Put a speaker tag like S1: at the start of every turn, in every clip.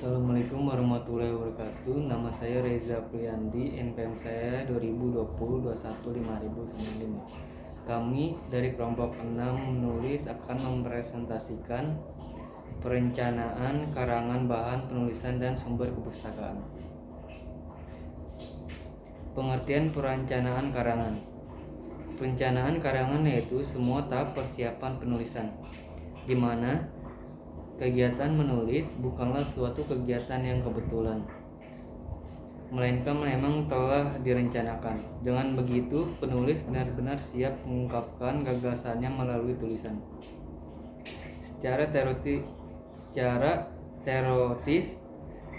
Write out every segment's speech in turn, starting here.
S1: Assalamualaikum warahmatullahi wabarakatuh. Nama saya Reza Priyandi, NPM saya 2020-21-5095. Kami dari kelompok 6 menulis akan mempresentasikan perencanaan karangan bahan penulisan dan sumber kepustakaan. Pengertian perencanaan karangan. Perencanaan karangan yaitu semua tahap persiapan penulisan, di mana kegiatan menulis bukanlah suatu kegiatan yang kebetulan, melainkan memang telah direncanakan. Dengan begitu, penulis benar-benar siap mengungkapkan gagasannya melalui tulisan. Secara teoritis,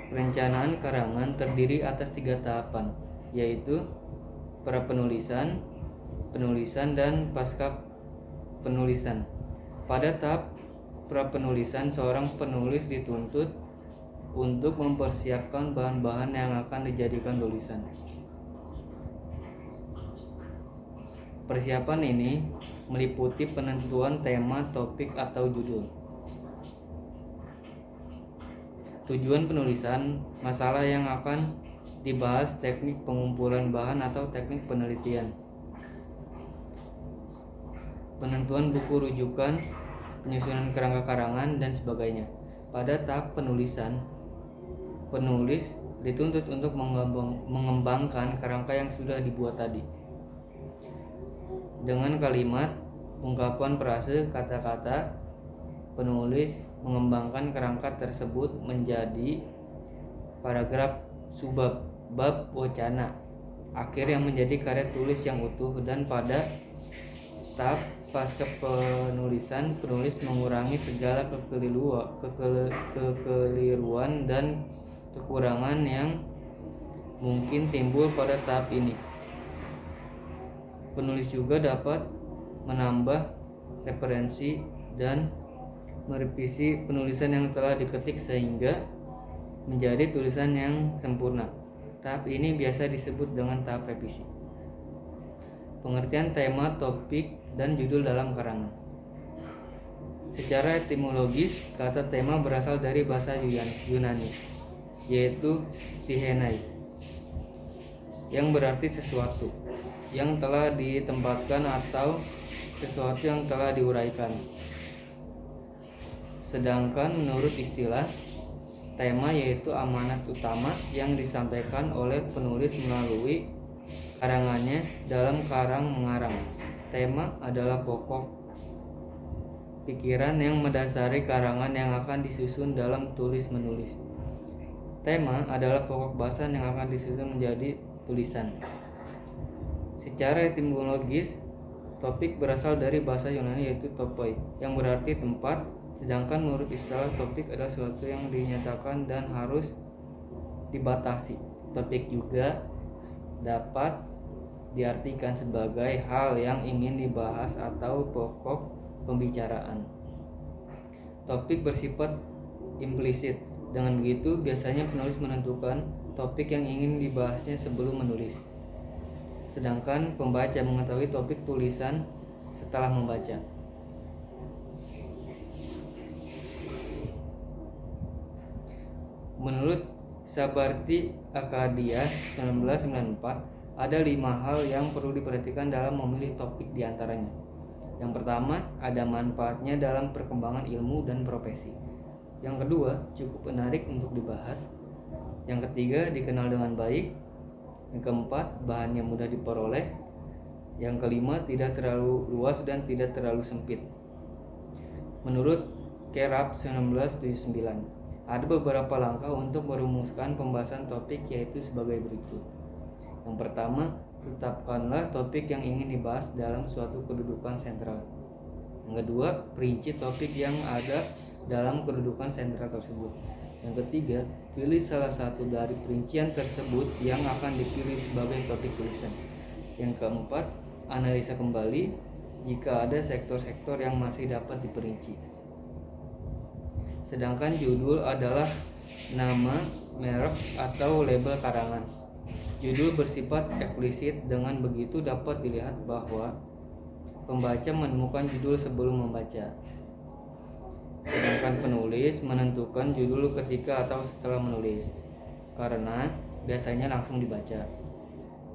S1: perencanaan karangan terdiri atas 3 tahapan, yaitu pra-penulisan, penulisan, dan pasca penulisan. Pada tahap pra-penulisan, seorang penulis dituntut untuk mempersiapkan bahan-bahan yang akan dijadikan tulisan. Persiapan ini meliputi penentuan tema, topik, atau judul, tujuan penulisan, masalah yang akan dibahas, teknik pengumpulan bahan atau teknik penelitian, penentuan buku rujukan, penyusunan kerangka karangan, dan sebagainya. Pada tahap penulisan, penulis dituntut untuk mengembangkan kerangka yang sudah dibuat tadi dengan kalimat, ungkapan, frase, kata-kata. Penulis mengembangkan kerangka tersebut menjadi paragraf, subbab, bab, wacana, akhir yang menjadi karya tulis yang utuh. Dan pada tahap pasca penulisan, penulis mengurangi segala kekeliruan dan kekurangan yang mungkin timbul pada tahap ini. Penulis juga dapat menambah referensi dan merevisi penulisan yang telah diketik sehingga menjadi tulisan yang sempurna. Tahap ini biasa disebut dengan tahap revisi. Pengertian tema, topik, dan judul dalam karangan. Secara etimologis, kata tema berasal dari bahasa Yunani, yaitu tihenai, yang berarti sesuatu yang telah ditempatkan atau sesuatu yang telah diuraikan. Sedangkan menurut istilah, tema yaitu amanat utama yang disampaikan oleh penulis melalui karangannya dalam karang mengarang. Tema adalah pokok pikiran yang mendasari karangan yang akan disusun dalam tulis-menulis. Tema adalah pokok bahasan yang akan disusun menjadi tulisan. Secara etimologis, topik berasal dari bahasa Yunani yaitu topoi, yang berarti tempat. Sedangkan menurut istilah, topik adalah sesuatu yang dinyatakan dan harus dibatasi. Topik juga dapat diartikan sebagai hal yang ingin dibahas atau pokok pembicaraan. Topik bersifat implisit. Dengan begitu, biasanya penulis menentukan topik yang ingin dibahasnya sebelum menulis, sedangkan pembaca mengetahui topik tulisan setelah membaca. Menurut Sabarti Akadia 1994, ada 5 hal yang perlu diperhatikan dalam memilih topik diantaranya. Yang pertama, ada manfaatnya dalam perkembangan ilmu dan profesi. Yang kedua, cukup menarik untuk dibahas. Yang ketiga, dikenal dengan baik. Yang keempat, bahannya mudah diperoleh. Yang kelima, tidak terlalu luas dan tidak terlalu sempit. Menurut Kerap 1979, ada beberapa langkah untuk merumuskan pembahasan topik, yaitu sebagai berikut. Yang pertama, tetapkanlah topik yang ingin dibahas dalam suatu kedudukan sentral. Yang kedua, perinci topik yang ada dalam kedudukan sentral tersebut. Yang ketiga, pilih salah satu dari perincian tersebut yang akan dipilih sebagai topik tulisan. Yang keempat, analisa kembali jika ada sektor-sektor yang masih dapat diperinci. Sedangkan judul adalah nama, merek, atau label karangan. Judul bersifat eksplisit, dengan begitu dapat dilihat bahwa pembaca menemukan judul sebelum membaca. sedangkan penulis menentukan judul ketika atau setelah menulis, karena biasanya langsung dibaca.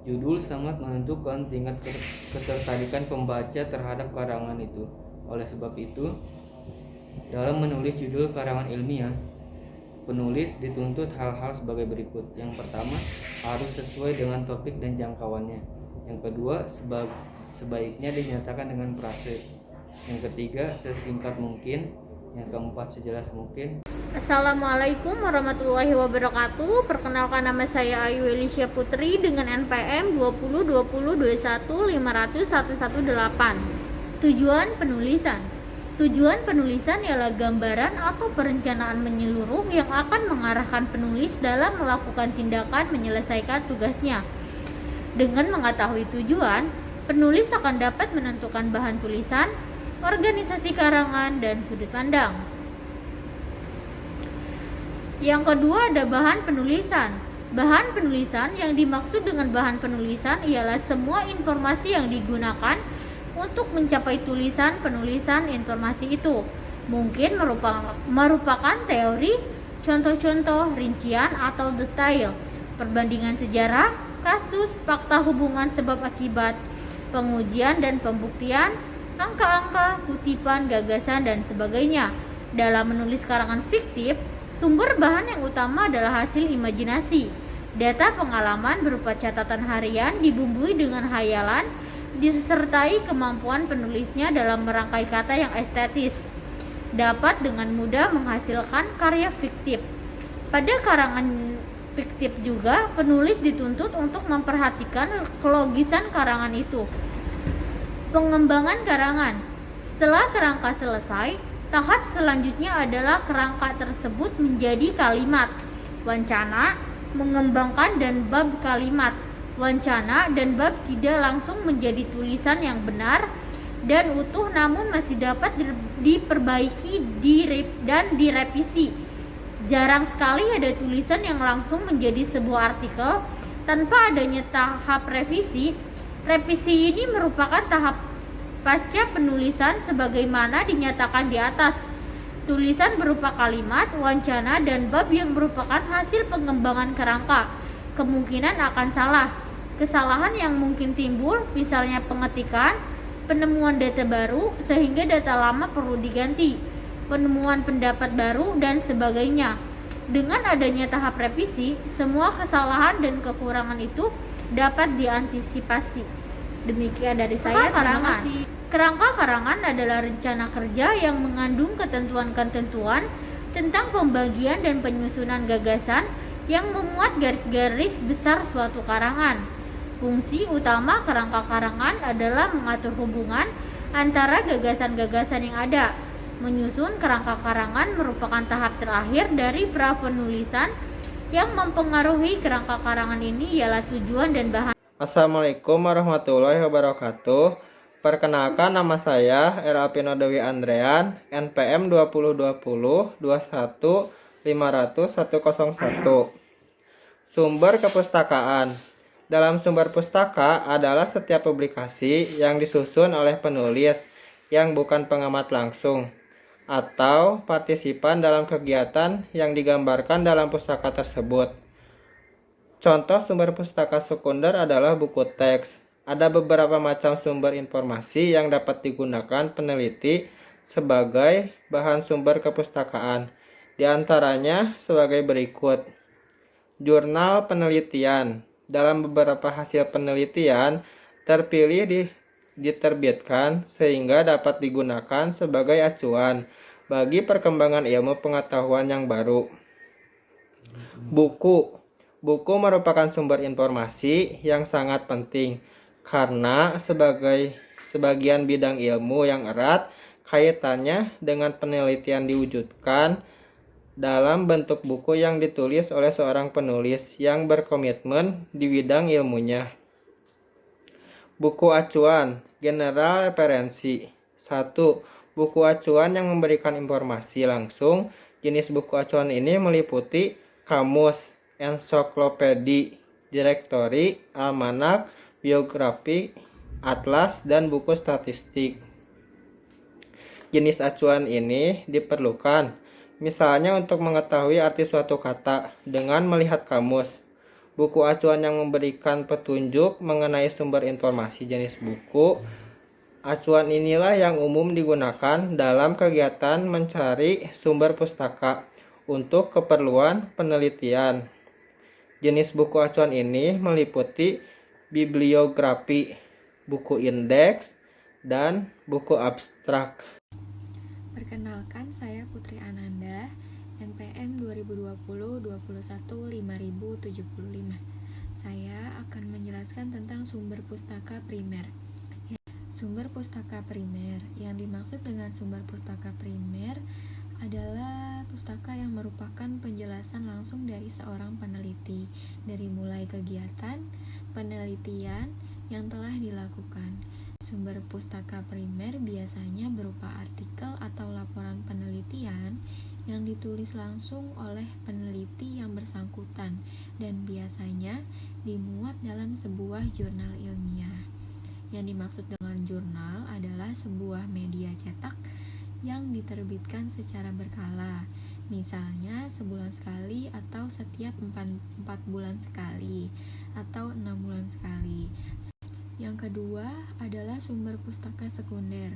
S1: Judul sangat menentukan tingkat ketertarikan pembaca terhadap karangan itu. Oleh sebab itu, dalam menulis judul karangan ilmiah, penulis dituntut hal-hal sebagai berikut. Yang pertama, harus sesuai dengan topik dan jangkauannya. Yang kedua, sebaiknya dinyatakan dengan frase. Yang ketiga, sesingkat mungkin. Yang keempat, sejelas mungkin.
S2: Assalamualaikum warahmatullahi wabarakatuh. Perkenalkan, nama saya Ayu Elisha Putri dengan NPM 202021500118. Tujuan penulisan. Tujuan penulisan ialah gambaran atau perencanaan menyeluruh yang akan mengarahkan penulis dalam melakukan tindakan menyelesaikan tugasnya. Dengan mengetahui tujuan, penulis akan dapat menentukan bahan tulisan, organisasi karangan, dan sudut pandang. Yang kedua ada bahan penulisan. Bahan penulisan, yang dimaksud dengan bahan penulisan ialah semua informasi yang digunakan untuk mencapai tulisan penulisan informasi itu. Mungkin merupakan teori, contoh-contoh, rincian atau detail, perbandingan sejarah, kasus, fakta hubungan sebab akibat, pengujian dan pembuktian, angka-angka, kutipan, gagasan, dan sebagainya. Dalam menulis karangan fiktif, sumber bahan yang utama adalah hasil imajinasi. Data pengalaman berupa catatan harian dibumbui dengan hayalan, disertai kemampuan penulisnya dalam merangkai kata yang estetis, dapat dengan mudah menghasilkan karya fiktif. Pada karangan fiktif juga, penulis dituntut untuk memperhatikan kelogisan karangan itu. Pengembangan karangan. Setelah kerangka selesai, tahap selanjutnya adalah kerangka tersebut menjadi kalimat. Wancana, mengembangkan dan bab kalimat. Wancana dan bab tidak langsung menjadi tulisan yang benar dan utuh, namun masih dapat diperbaiki dan direvisi. Jarang sekali ada tulisan yang langsung menjadi sebuah artikel tanpa adanya tahap revisi. Revisi ini merupakan tahap pasca penulisan sebagaimana dinyatakan di atas. Tulisan berupa kalimat, wancana, dan bab yang merupakan hasil pengembangan kerangka kemungkinan akan salah. Kesalahan yang mungkin timbul, misalnya pengetikan, penemuan data baru sehingga data lama perlu diganti, penemuan pendapat baru, dan sebagainya. Dengan adanya tahap revisi, semua kesalahan dan kekurangan itu dapat diantisipasi. Demikian dari saya. Karangan. Kerangka karangan adalah rencana kerja yang mengandung ketentuan-ketentuan tentang pembagian dan penyusunan gagasan yang memuat garis-garis besar suatu karangan. Fungsi utama kerangka karangan adalah mengatur hubungan antara gagasan-gagasan yang ada. Menyusun kerangka karangan merupakan tahap terakhir dari pra-penulisan. Yang mempengaruhi kerangka karangan ini ialah tujuan dan bahan.
S3: Assalamualaikum warahmatullahi wabarakatuh. Perkenalkan, nama saya Erapino Dewi Andrean, NPM 2020-21-500-101. Sumber kepustakaan. Dalam sumber pustaka adalah setiap publikasi yang disusun oleh penulis yang bukan pengamat langsung atau partisipan dalam kegiatan yang digambarkan dalam pustaka tersebut. Contoh sumber pustaka sekunder adalah buku teks. Ada beberapa macam sumber informasi yang dapat digunakan peneliti sebagai bahan sumber kepustakaan. Di antaranya sebagai berikut. Jurnal penelitian. Dalam beberapa hasil penelitian terpilih diterbitkan sehingga dapat digunakan sebagai acuan bagi perkembangan ilmu pengetahuan yang baru. Buku. Buku merupakan sumber informasi yang sangat penting karena sebagian bidang ilmu yang erat kaitannya dengan penelitian diwujudkan dalam bentuk buku yang ditulis oleh seorang penulis yang berkomitmen di bidang ilmunya. Buku acuan, general referensi. 1. Buku acuan yang memberikan informasi langsung. Jenis buku acuan ini meliputi kamus, ensiklopedi, direktori, almanak, biografi, atlas, dan buku statistik. Jenis acuan ini diperlukan, misalnya untuk mengetahui arti suatu kata dengan melihat kamus. Buku acuan yang memberikan petunjuk mengenai sumber informasi jenis buku acuan inilah yang umum digunakan dalam kegiatan mencari sumber pustaka untuk keperluan penelitian. Jenis buku acuan ini meliputi bibliografi, buku indeks, dan buku abstrak.
S4: Perkenalkan, saya Putri Ananda, NPM 2020-21-5075. Saya akan menjelaskan tentang sumber pustaka primer. Sumber pustaka primer, yang dimaksud dengan sumber pustaka primer adalah pustaka yang merupakan penjelasan langsung dari seorang peneliti, dari mulai kegiatan penelitian yang telah dilakukan. Sumber pustaka primer biasanya berupa artikel atau laporan penelitian yang ditulis langsung oleh peneliti yang bersangkutan dan biasanya dimuat dalam sebuah jurnal ilmiah. Yang dimaksud dengan jurnal adalah sebuah media cetak yang diterbitkan secara berkala, misalnya sebulan sekali atau setiap 4 bulan sekali atau 6 bulan sekali. Yang kedua adalah sumber pustaka sekunder.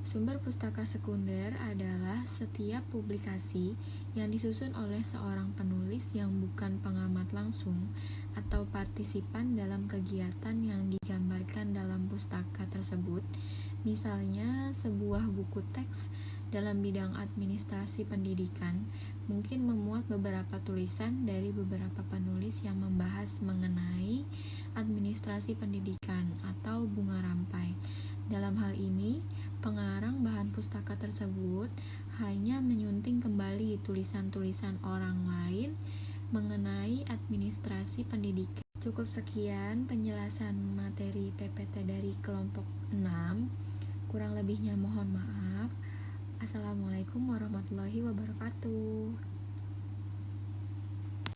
S4: Sumber pustaka sekunder adalah setiap publikasi yang disusun oleh seorang penulis yang bukan pengamat langsung atau partisipan dalam kegiatan yang digambarkan dalam pustaka tersebut. Misalnya, sebuah buku teks dalam bidang administrasi pendidikan mungkin memuat beberapa tulisan dari beberapa penulis yang membahas mengenai administrasi pendidikan atau bunga rampai. Dalam hal ini, pengarang bahan pustaka tersebut hanya menyunting kembali tulisan-tulisan orang lain mengenai administrasi pendidikan. Cukup sekian penjelasan materi PPT dari kelompok 6. Kurang lebihnya mohon maaf. Assalamualaikum warahmatullahi wabarakatuh.